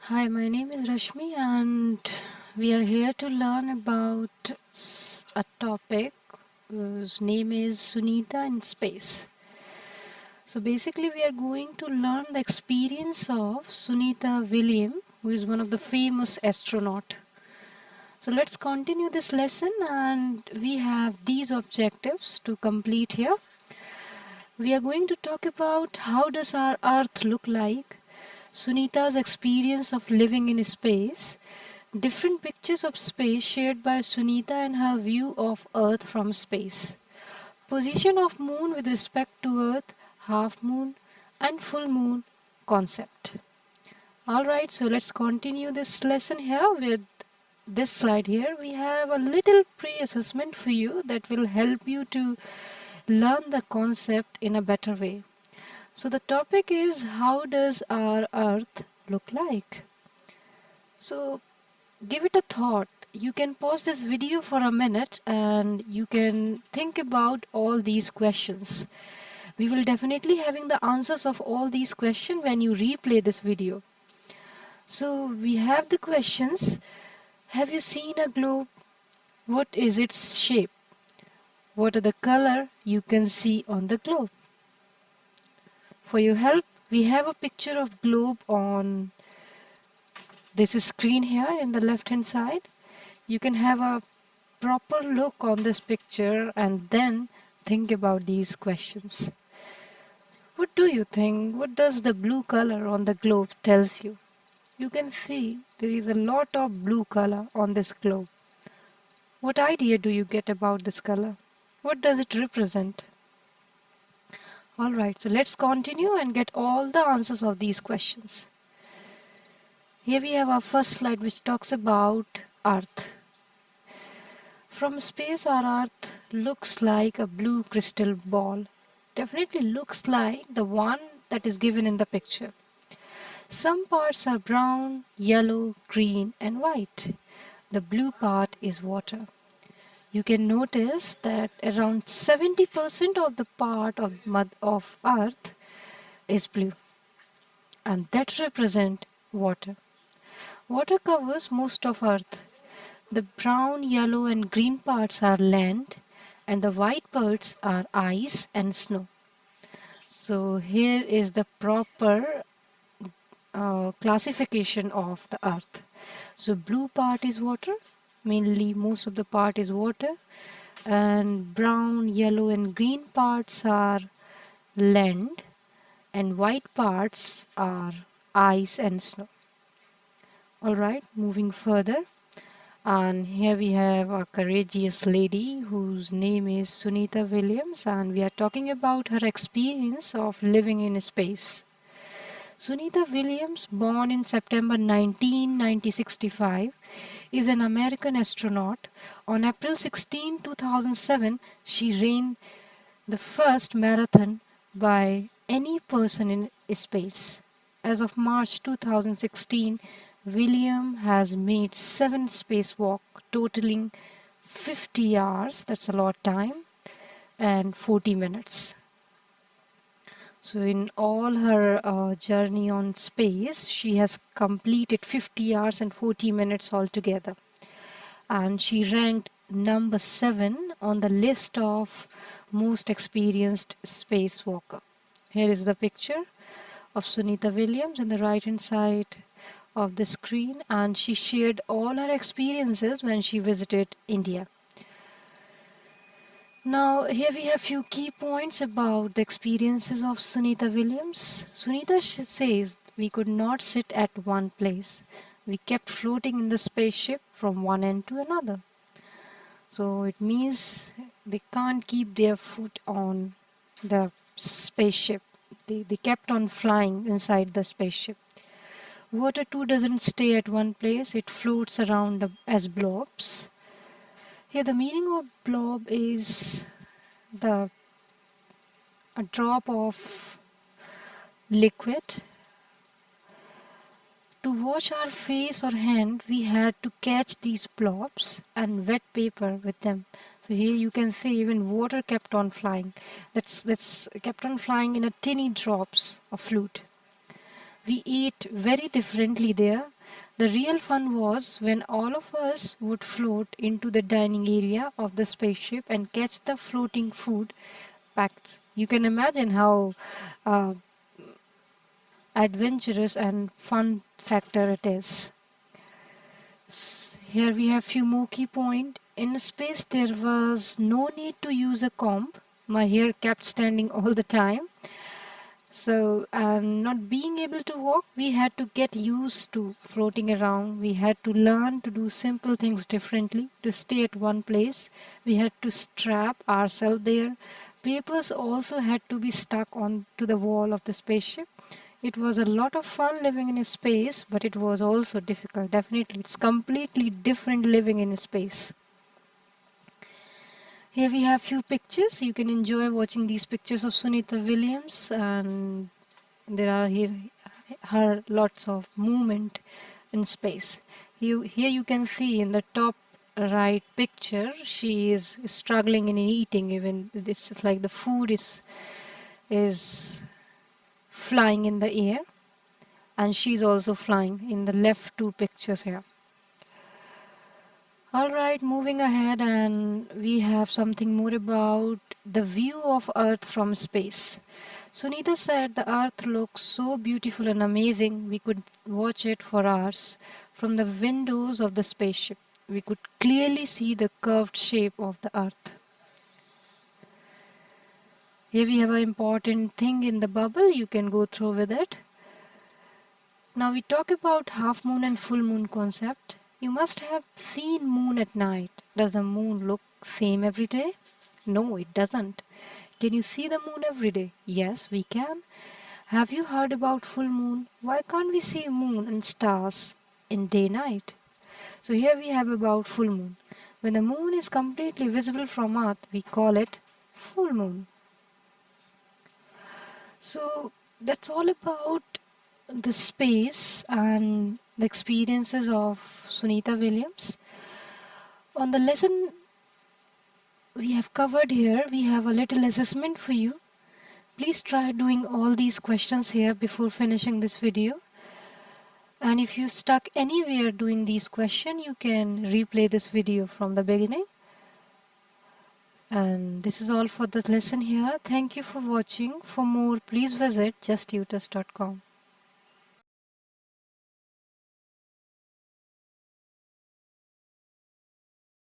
Hi, my name is Rashmi, and we are here to learn about a topic whose name is Sunita in Space. So, basically, we are going to learn the experience of Sunita William, who is one of the famous astronaut. So, let's continue this lesson, and we have these objectives to complete here. We are going to talk about how does our Earth look like, Sunita's experience of living in space, different pictures of space shared by Sunita and her view of Earth from space, position of moon with respect to Earth, half moon and full moon concept. Alright, so let's continue this lesson here with this slide here. We have a little pre-assessment for you that will help you to learn the concept in a better way. So the topic is, how does our Earth look like? So give it a thought. You can pause this video for a minute and you can think about all these questions. We will definitely having the answers of all these questions when you replay this video. So we have the questions. Have you seen a globe? What is its shape? What are the color you can see on the globe? For your help, we have a picture of globe on this screen here in the left hand side. You can have a proper look on this picture and then think about these questions. What do you think? What does the blue color on the globe tells you? You can see there is a lot of blue color on this globe. What idea do you get about this color? What does it represent? Alright, so let's continue and get all the answers of these questions. Here we have our first slide which talks about Earth. From space, our Earth looks like a blue crystal ball. Definitely looks like the one that is given in the picture. Some parts are brown, yellow, green and white. The blue part is water. You can notice that around 70% of the part of Earth is blue, and that represents water. Water covers most of Earth. The brown, yellow and green parts are land and the white parts are ice and snow. So here is the proper classification of the Earth. So blue part is water, mainly most of the part is water, and brown, yellow and green parts are land and white parts are ice and snow. Alright, moving further. And here we have a courageous lady whose name is Sunita Williams, and we are talking about her experience of living in space. Sunita Williams, born in September 19, 1965, is an American astronaut. On April 16, 2007, she ran the first marathon by any person in space. As of March 2016, William has made 7 spacewalks totaling 50 hours, that's a lot of time, and 40 minutes. So in all her journey on space, she has completed 50 hours and 40 minutes altogether. And she ranked number 7 on the list of most experienced spacewalker. Here is the picture of Sunita Williams in the right hand side of the screen, and she shared all her experiences when she visited India. Now here we have few key points about the experiences of Sunita Williams. Sunita says we could not sit at one place. We kept floating in the spaceship from one end to another. So it means they can't keep their foot on the spaceship. They kept on flying inside the spaceship. Water too doesn't stay at one place. It floats around as blobs. Here the meaning of blob is a drop of liquid. To wash our face or hand, we had to catch these blobs and wet paper with them. So here you can see even water kept on flying. That's kept on flying in a tiny drops of fluid. We ate very differently there. The real fun was when all of us would float into the dining area of the spaceship and catch the floating food packets. You can imagine how uh, adventurous and fun factor it is. Here we have few more key points. In space there was no need to use a comb. My hair kept standing all the time. So, not being able to walk, we had to get used to floating around. We had to learn to do simple things differently, to stay at one place. We had to strap ourselves there. Papers also had to be stuck onto the wall of the spaceship. It was a lot of fun living in space, but it was also difficult. Definitely, it's completely different living in space. Here we have few pictures. You can enjoy watching these pictures of Sunita Williams, and there are here her lots of movement in space. Here you can see in the top right picture, she is struggling in eating. Even this is like the food is flying in the air, and she's also flying in the left two pictures here. Alright, moving ahead, and we have something more about the view of Earth from space. Sunita said the Earth looks so beautiful and amazing, we could watch it for hours. From the windows of the spaceship, we could clearly see the curved shape of the Earth. Here we have an important thing in the bubble, you can go through with it. Now we talk about half moon and full moon concept. You must have seen moon at night. Does the moon look same every day? No, it doesn't. Can you see the moon every day? Yes, we can. Have you heard about full moon? Why can't we see moon and stars in day-night? So here we have about full moon. When the moon is completely visible from Earth, we call it full moon. So that's all about the space and the experiences of Sunita Williams. On the lesson we have covered here, we have a little assessment for you. Please try doing all these questions here before finishing this video. And if you stuck anywhere doing these questions, you can replay this video from the beginning. And this is all for the lesson here. Thank you for watching. For more, please visit justtutors.com.